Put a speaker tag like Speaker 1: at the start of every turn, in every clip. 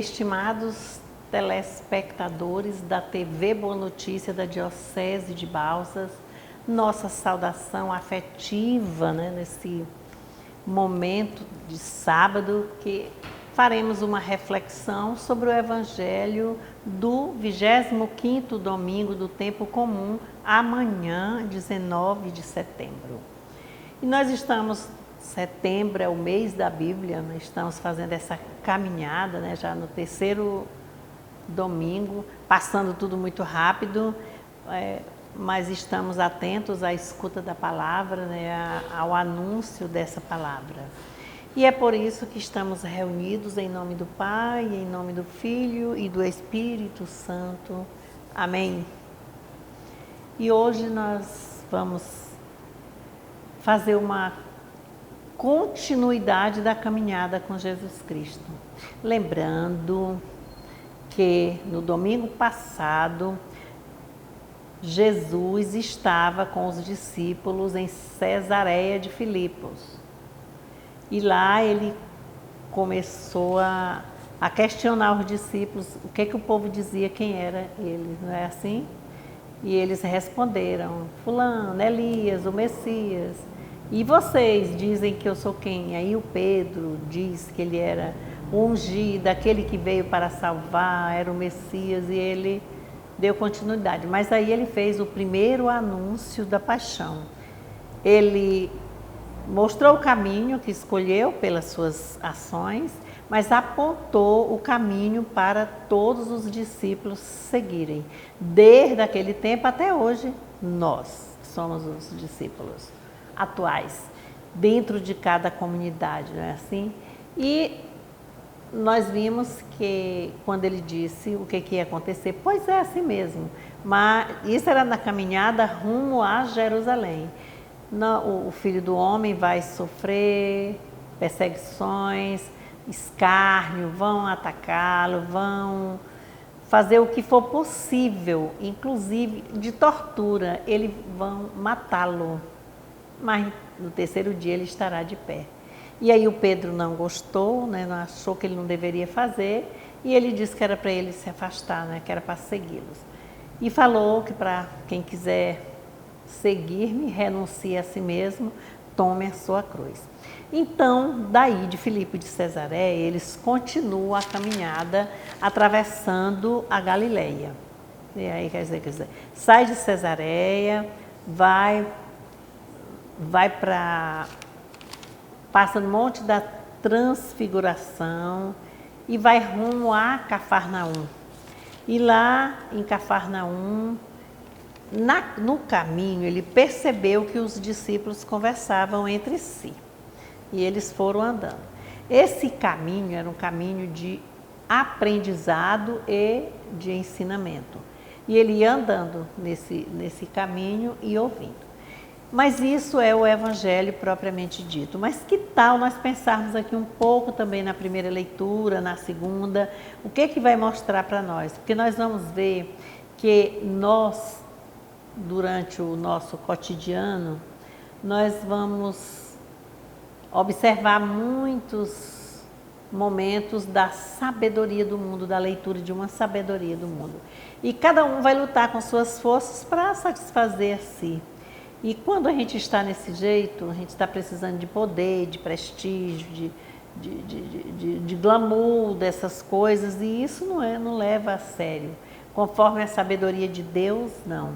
Speaker 1: Estimados telespectadores da TV Boa Notícia da Diocese de Balsas, nossa saudação afetiva, nesse momento de sábado, que faremos uma reflexão sobre o Evangelho do 25º domingo do tempo comum, amanhã, 19 de setembro. E nós estamos, setembro é o mês da Bíblia, nós estamos fazendo essa caminhada, já no terceiro domingo, passando tudo muito rápido, mas estamos atentos à escuta da palavra, ao anúncio dessa palavra. E é por isso que estamos reunidos em nome do Pai, em nome do Filho e do Espírito Santo. Amém. E hoje nós vamos fazer uma continuidade da caminhada com Jesus Cristo. Lembrando que no domingo passado, Jesus estava com os discípulos em Cesareia de Filipos. E lá ele começou a questionar os discípulos o que o povo dizia quem era ele, não é assim? E eles responderam: fulano, Elias, o Messias. E vocês dizem que eu sou quem? Aí o Pedro diz que ele era o ungido, aquele que veio para salvar, era o Messias, e ele deu continuidade. Mas aí ele fez o primeiro anúncio da paixão. Ele mostrou o caminho que escolheu pelas suas ações, mas apontou o caminho para todos os discípulos seguirem. Desde aquele tempo até hoje, nós somos os discípulos atuais, dentro de cada comunidade, não é assim? E nós vimos que quando ele disse o que ia acontecer, pois é assim mesmo, mas isso era na caminhada rumo a Jerusalém. O Filho do Homem vai sofrer perseguições, escárnio, vão atacá-lo, vão fazer o que for possível, inclusive de tortura, eles vão matá-lo. Mas no terceiro dia ele estará de pé. E aí o Pedro não gostou, não achou que ele não deveria fazer, e ele disse que era para ele se afastar, que era para segui-los. E falou que para quem quiser seguir-me, renuncie a si mesmo, tome a sua cruz. Então, daí de Filipe de Cesareia, eles continuam a caminhada atravessando a Galileia. E aí quer dizer, sai de Cesareia, passa no Monte da Transfiguração e vai rumo a Cafarnaum. E lá em Cafarnaum, no caminho, ele percebeu que os discípulos conversavam entre si. E eles foram andando. Esse caminho era um caminho de aprendizado e de ensinamento. E ele ia andando nesse caminho e ouvindo. Mas isso é o Evangelho propriamente dito. Mas que tal nós pensarmos aqui um pouco também na primeira leitura, na segunda, o que vai mostrar para nós? Porque nós vamos ver que nós, durante o nosso cotidiano, nós vamos observar muitos momentos da sabedoria do mundo, da leitura de uma sabedoria do mundo. E cada um vai lutar com suas forças para satisfazer a si. E quando a gente está nesse jeito, a gente está precisando de poder, de prestígio, de glamour, dessas coisas, e isso não leva a sério. Conforme a sabedoria de Deus, não.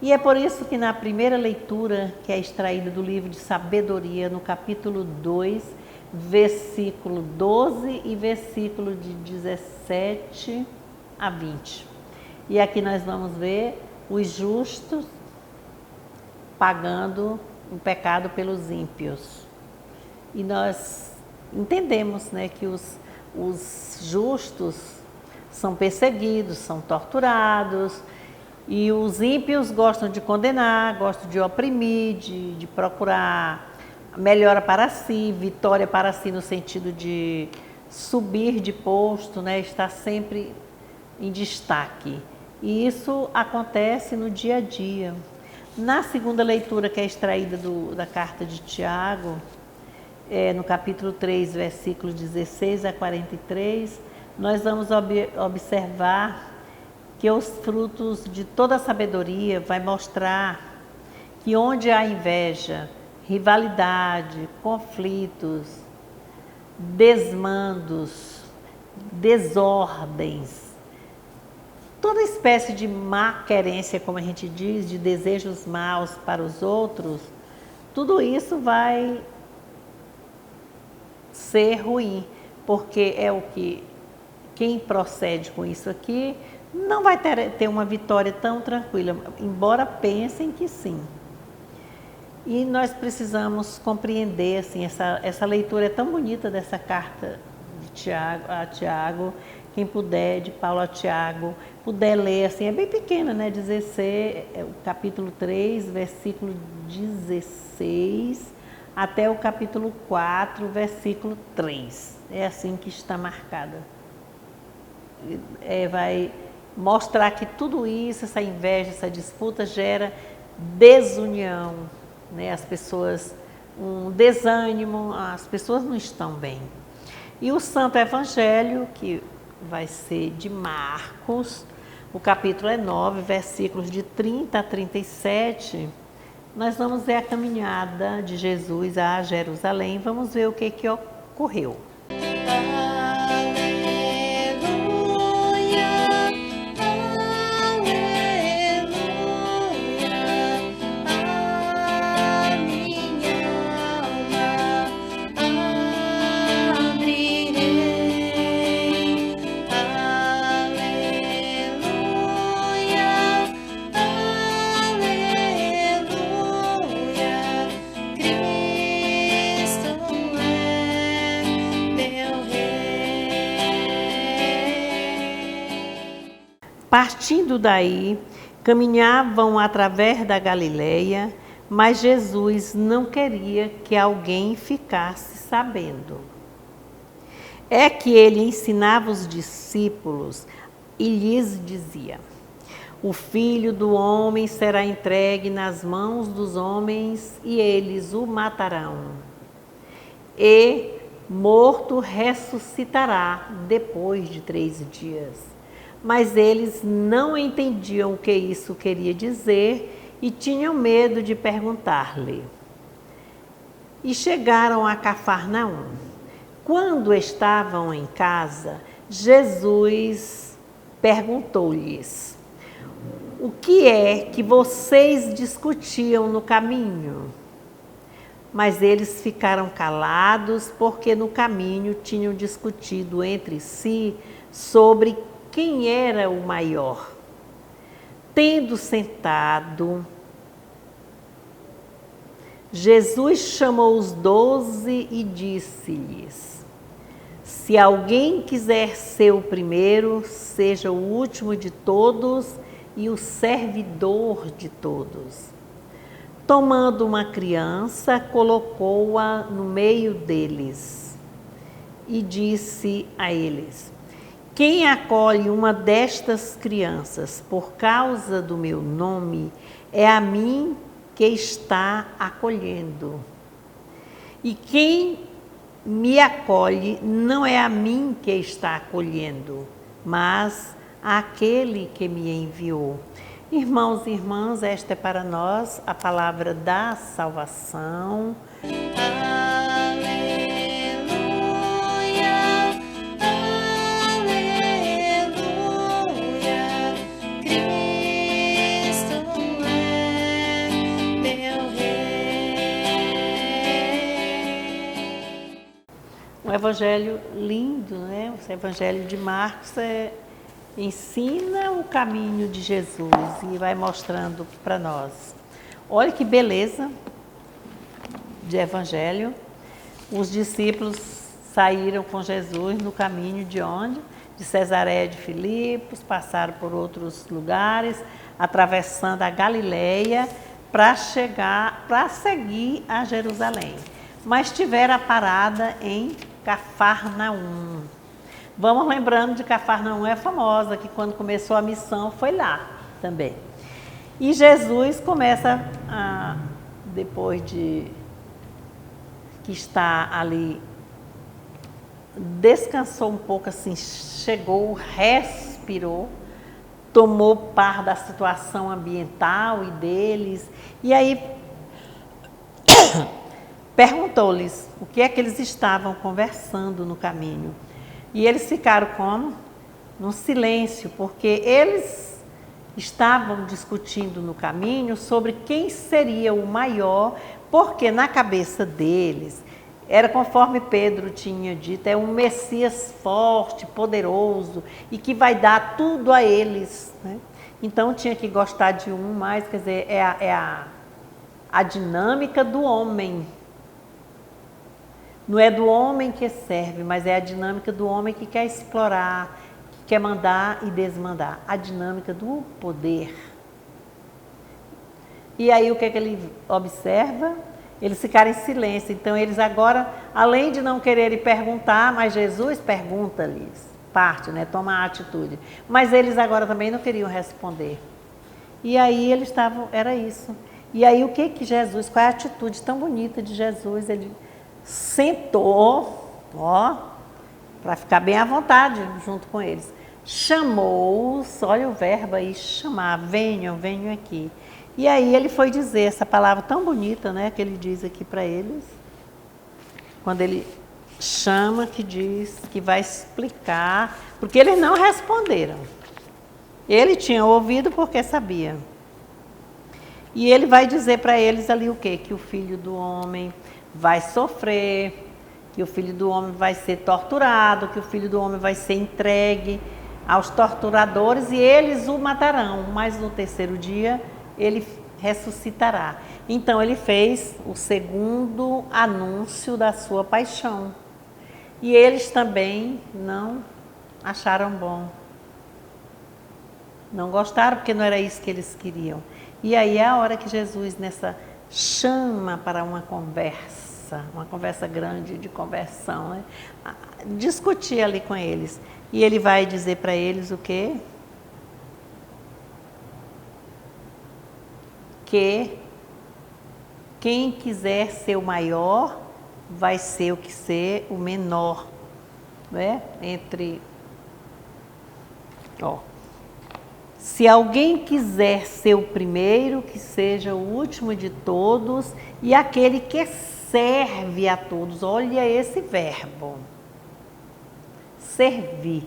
Speaker 1: E é por isso que na primeira leitura, que é extraída do livro de Sabedoria, no capítulo 2, versículo 12 e versículo de 17 a 20. E aqui nós vamos ver os justos pagando o pecado pelos ímpios. E nós entendemos que os justos são perseguidos, são torturados, e os ímpios gostam de condenar, gostam de oprimir, de procurar melhora para si, vitória para si no sentido de subir de posto, estar sempre em destaque. E isso acontece no dia a dia. Na segunda leitura, que é extraída da carta de Tiago, no capítulo 3, versículos 16 a 43, nós vamos observar que os frutos de toda a sabedoria vai mostrar que onde há inveja, rivalidade, conflitos, desmandos, desordens, toda espécie de má querência, como a gente diz, de desejos maus para os outros, tudo isso vai ser ruim, porque é o que quem procede com isso aqui não vai ter uma vitória tão tranquila, embora pensem que sim. E nós precisamos compreender, assim, essa leitura é tão bonita dessa carta de Tiago, quem puder, de Paulo a Tiago, puder ler, assim, é bem pequena, né? 16, o capítulo 3, versículo 16, até o capítulo 4, versículo 3. É assim que está marcada. Vai mostrar que tudo isso, essa inveja, essa disputa gera desunião, né? As pessoas, um desânimo, as pessoas não estão bem. E o Santo Evangelho, que vai ser de Marcos, o capítulo é 9, versículos de 30 a 37, nós vamos ver a caminhada de Jesus a Jerusalém, vamos ver o que ocorreu. Partindo daí, caminhavam através da Galileia, mas Jesus não queria que alguém ficasse sabendo. É que ele ensinava os discípulos e lhes dizia: o Filho do Homem será entregue nas mãos dos homens e eles o matarão. E, morto, ressuscitará depois de 3 dias. Mas eles não entendiam o que isso queria dizer e tinham medo de perguntar-lhe. E chegaram a Cafarnaum. Quando estavam em casa, Jesus perguntou-lhes: o que é que vocês discutiam no caminho? Mas eles ficaram calados, porque no caminho tinham discutido entre si sobre quem era o maior. Tendo sentado, Jesus chamou os 12 e disse-lhes: se alguém quiser ser o primeiro, seja o último de todos e o servidor de todos. Tomando uma criança, colocou-a no meio deles e disse a eles: quem acolhe uma destas crianças por causa do meu nome, é a mim que está acolhendo. E quem me acolhe não é a mim que está acolhendo, mas àquele que me enviou. Irmãos e irmãs, esta é para nós a palavra da salvação. Um evangelho lindo, né? O evangelho de Marcos ensina o caminho de Jesus e vai mostrando para nós. Olha que beleza de evangelho. Os discípulos saíram com Jesus no caminho de onde? De Cesareia de Filipos, passaram por outros lugares, atravessando a Galileia para seguir a Jerusalém. Mas tiveram a parada em Cafarnaum. Vamos lembrando de Cafarnaum, é famosa, que quando começou a missão foi lá também. E Jesus começa, depois de que está ali descansou um pouco assim, chegou, respirou, tomou par da situação ambiental e deles, e aí perguntou-lhes o que é que eles estavam conversando no caminho. E eles ficaram como? No silêncio, porque eles estavam discutindo no caminho sobre quem seria o maior, porque na cabeça deles era conforme Pedro tinha dito, é um Messias forte, poderoso e que vai dar tudo a eles, né? Então tinha que gostar de um mais, quer dizer, a dinâmica do homem. Não é do homem que serve, mas é a dinâmica do homem que quer explorar, que quer mandar e desmandar. A dinâmica do poder. E aí o que é que ele observa? Eles ficaram em silêncio. Então eles agora, além de não quererem perguntar, mas Jesus pergunta-lhes, parte, né? Toma a atitude. Mas eles agora também não queriam responder. E aí eles estavam, era isso. E aí o que Jesus, qual é a atitude tão bonita de Jesus? Ele sentou, ó, para ficar bem à vontade junto com eles. Chamou-os, olha o verbo aí, chamar, venham aqui. E aí ele foi dizer essa palavra tão bonita, né, que ele diz aqui para eles. Quando ele chama, que diz que vai explicar, porque eles não responderam. Ele tinha ouvido porque sabia. E ele vai dizer para eles ali o quê? Que o Filho do Homem vai sofrer, que o Filho do Homem vai ser torturado, que o Filho do Homem vai ser entregue aos torturadores e eles o matarão, mas no terceiro dia ele ressuscitará. Então ele fez o segundo anúncio da sua paixão. E eles também não acharam bom. Não gostaram porque não era isso que eles queriam. E aí é a hora que Jesus chama para uma conversa grande de conversão, né? Discutir ali com eles. E ele vai dizer para eles o quê? Que quem quiser ser o maior vai ser o que ser o menor, né? Se alguém quiser ser o primeiro, que seja o último de todos e aquele que serve a todos. Olha esse verbo. Servir,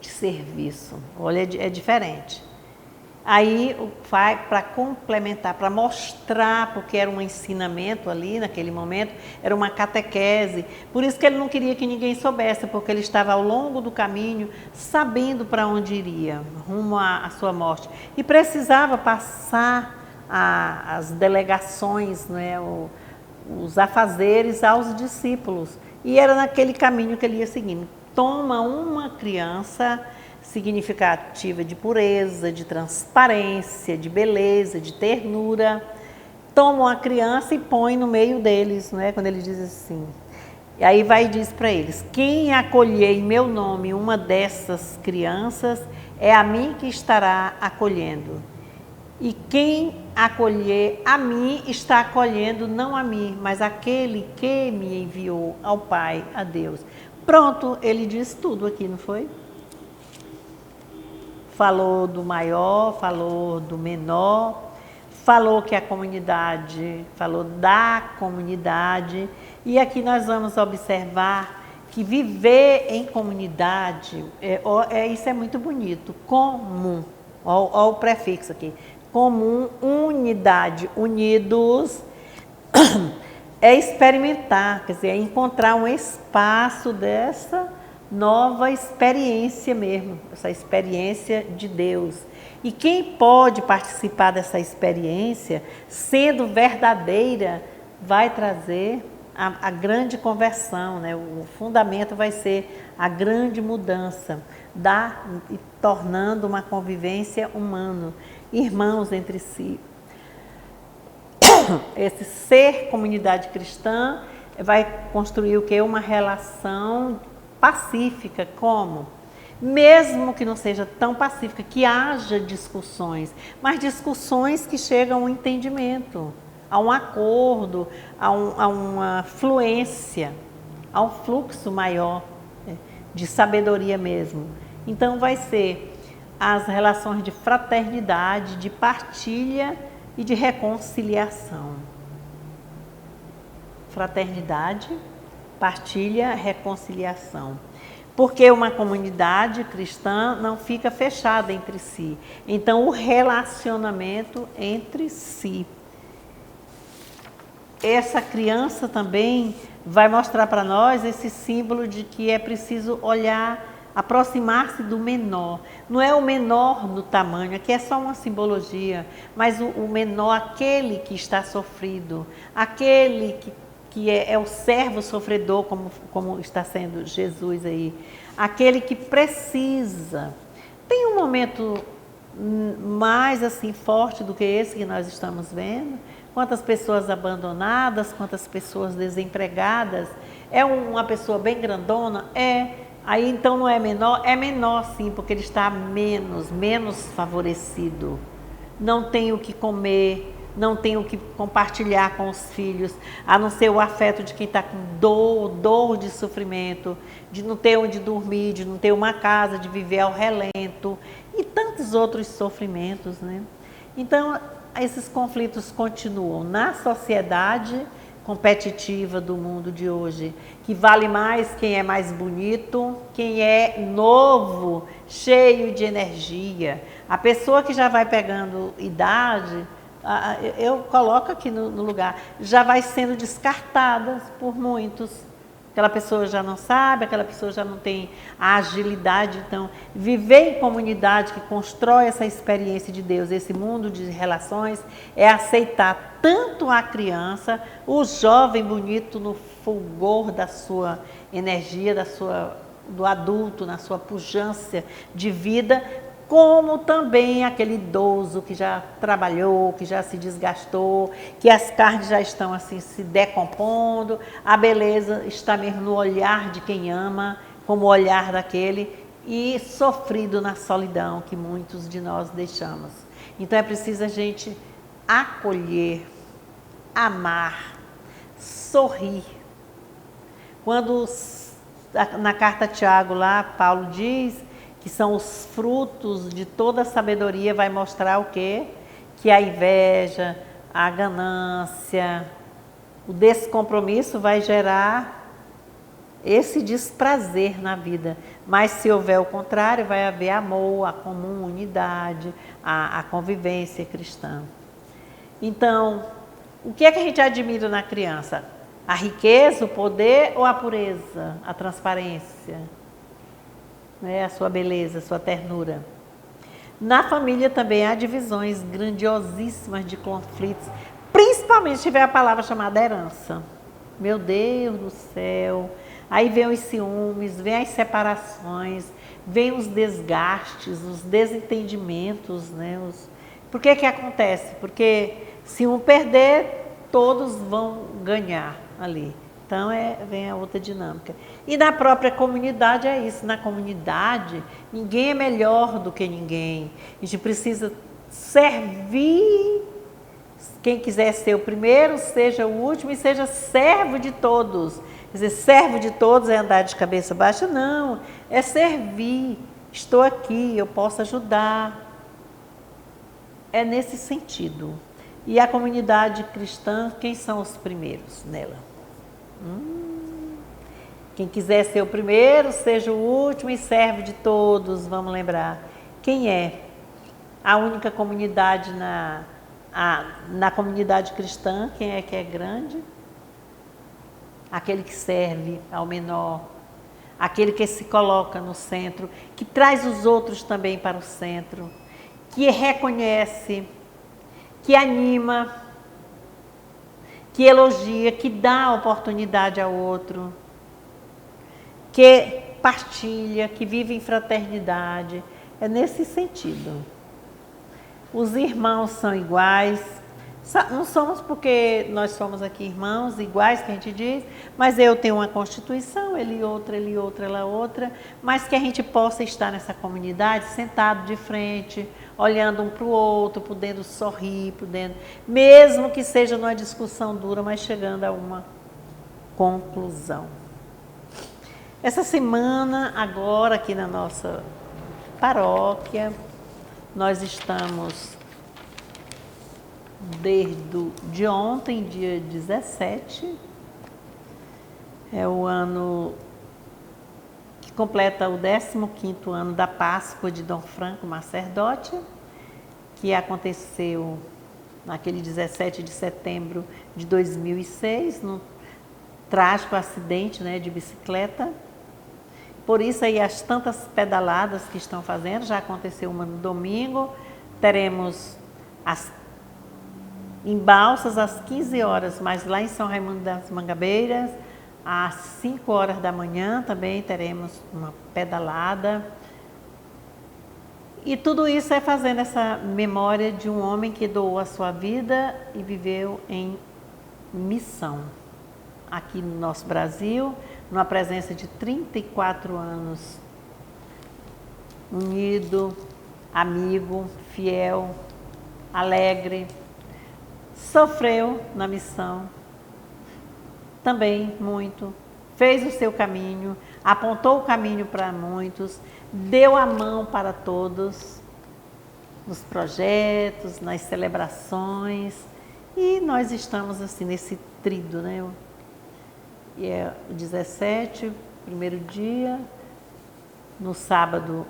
Speaker 1: de serviço. Olha, é diferente. Aí vai para complementar, para mostrar, porque era um ensinamento ali naquele momento, era uma catequese. Por isso que ele não queria que ninguém soubesse, porque ele estava ao longo do caminho sabendo para onde iria, rumo à sua morte. E precisava passar as delegações, né, os afazeres aos discípulos. E era naquele caminho que ele ia seguindo. Toma uma criança significativa de pureza, de transparência, de beleza, de ternura. Toma uma criança e põe no meio deles, não é? Quando ele diz assim. E aí vai e diz para eles: quem acolher em meu nome uma dessas crianças, é a mim que estará acolhendo. E quem acolher a mim, está acolhendo não a mim, mas aquele que me enviou, ao Pai, a Deus. Pronto, ele diz tudo aqui, não foi? Falou do maior, falou do menor, falou que a comunidade, falou da comunidade. E aqui nós vamos observar que viver em comunidade, isso é muito bonito, comum, olha o prefixo aqui, comum, unidade, unidos, é experimentar, quer dizer, é encontrar um espaço dessa nova experiência mesmo, essa experiência de Deus. E quem pode participar dessa experiência, sendo verdadeira, vai trazer a grande conversão, né? O fundamento vai ser a grande mudança, tornando uma convivência humana, irmãos entre si. Esse ser comunidade cristã vai construir o quê? Uma relação pacífica, como? Mesmo que não seja tão pacífica, que haja discussões, mas discussões que chegam ao entendimento, a um acordo, a uma fluência. a um fluxo maior, né, de sabedoria mesmo. Então vai ser as relações de fraternidade, de partilha e de reconciliação. Fraternidade, partilha, reconciliação. Porque uma comunidade cristã não fica fechada entre si. Então, o relacionamento entre si. Essa criança também vai mostrar para nós esse símbolo de que é preciso olhar, aproximar-se do menor. Não é o menor no tamanho, aqui é só uma simbologia, mas o menor, aquele que está sofrido, aquele que é o servo sofredor, como está sendo Jesus aí, aquele que precisa. Tem um momento mais assim forte do que esse que nós estamos vendo? Quantas pessoas abandonadas, quantas pessoas desempregadas. É uma pessoa bem grandona? É. Aí então não é menor? É menor sim, porque ele está menos favorecido. Não tem o que comer, não tem o que compartilhar com os filhos, a não ser o afeto de quem está com dor de sofrimento, de não ter onde dormir, de não ter uma casa, de viver ao relento e tantos outros sofrimentos, né? Então, esses conflitos continuam na sociedade competitiva do mundo de hoje, que vale mais quem é mais bonito, quem é novo, cheio de energia. A pessoa que já vai pegando idade, eu coloco aqui no lugar, já vai sendo descartada por muitos. Aquela pessoa já não sabe, aquela pessoa já não tem a agilidade. Então, viver em comunidade que constrói essa experiência de Deus, esse mundo de relações, é aceitar tanto a criança, o jovem bonito no fulgor da sua energia, do adulto, na sua pujança de vida, como também aquele idoso que já trabalhou, que já se desgastou, que as carnes já estão assim se decompondo, a beleza está mesmo no olhar de quem ama, como o olhar daquele, e sofrido na solidão que muitos de nós deixamos. Então é preciso a gente acolher, amar, sorrir. Quando na carta a Tiago lá, Paulo diz que são os frutos de toda a sabedoria, vai mostrar o quê? Que a inveja, a ganância, o descompromisso vai gerar esse desprazer na vida. Mas se houver o contrário, vai haver amor, a comunidade, a convivência cristã. Então, o que é que a gente admira na criança? A riqueza, o poder ou a pureza, a transparência? A sua beleza, a sua ternura. Na família também há divisões grandiosíssimas de conflitos, principalmente se tiver a palavra chamada herança. Meu Deus do céu! Aí vem os ciúmes, vem as separações, vem os desgastes, os desentendimentos, né? Por que que acontece? Porque se um perder, todos vão ganhar ali. Então, vem a outra dinâmica. E na própria comunidade é isso. Na comunidade, ninguém é melhor do que ninguém. A gente precisa servir. Quem quiser ser o primeiro, seja o último e seja servo de todos. Quer dizer, servo de todos é andar de cabeça baixa? Não, é servir. Estou aqui, eu posso ajudar. É nesse sentido. E a comunidade cristã, quem são os primeiros nela? Quem quiser ser o primeiro, seja o último e serve de todos, vamos lembrar. Quem é a única comunidade na comunidade cristã? Quem é que é grande? Aquele que serve ao menor, aquele que se coloca no centro, que traz os outros também para o centro, que reconhece, que anima, que elogia, que dá oportunidade ao outro, que partilha, que vive em fraternidade. É nesse sentido. Os irmãos são iguais. Não somos porque nós somos aqui irmãos iguais, que a gente diz, mas eu tenho uma constituição, ele outra, ela outra, mas que a gente possa estar nessa comunidade sentado de frente, olhando um para o outro, podendo sorrir, mesmo que seja numa discussão dura, mas chegando a uma conclusão. Essa semana, agora aqui na nossa paróquia, nós estamos de ontem, dia 17, é o ano que completa o 15º ano da Páscoa de Dom Franco Macerdote, que aconteceu naquele 17 de setembro de 2006, num trágico acidente, né, de bicicleta. Por isso aí as tantas pedaladas que estão fazendo, já aconteceu uma no domingo, teremos em Balsas às 15 horas, mas lá em São Raimundo das Mangabeiras, às 5 horas da manhã também teremos uma pedalada. E tudo isso é fazendo essa memória de um homem que doou a sua vida e viveu em missão aqui no nosso Brasil, numa presença de 34 anos, unido, amigo, fiel, alegre, sofreu na missão, também muito, fez o seu caminho, apontou o caminho para muitos, deu a mão para todos, nos projetos, nas celebrações, e nós estamos assim nesse tríduo, né? E é o 17, primeiro dia, no sábado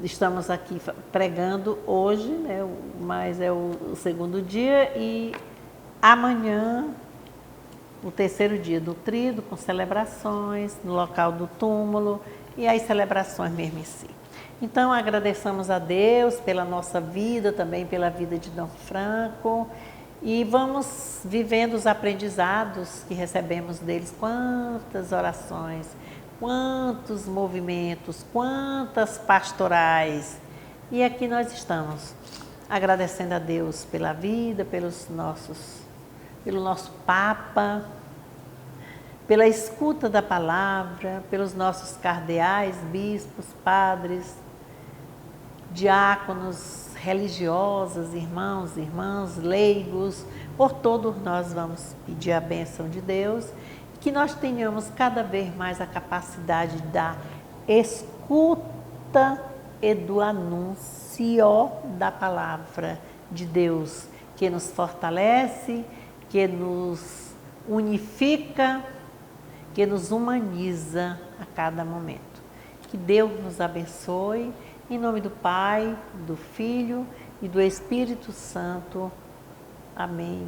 Speaker 1: estamos aqui pregando hoje, né? Mas é o segundo dia, e amanhã o terceiro dia do tríduo, com celebrações no local do túmulo e as celebrações mesmo em si. Então agradeçamos a Deus pela nossa vida, também pela vida de Dom Franco, e vamos vivendo os aprendizados que recebemos deles. Quantas orações, quantos movimentos, quantas pastorais. E aqui nós estamos, agradecendo a Deus pela vida, pelo nosso Papa, pela escuta da palavra, pelos nossos cardeais, bispos, padres, diáconos, religiosas, irmãos, irmãs, leigos, por todos nós vamos pedir a bênção de Deus, que nós tenhamos cada vez mais a capacidade da escuta e do anúncio da palavra de Deus, que nos fortalece, que nos unifica, que nos humaniza a cada momento. Que Deus nos abençoe. Em nome do Pai, do Filho e do Espírito Santo. Amém.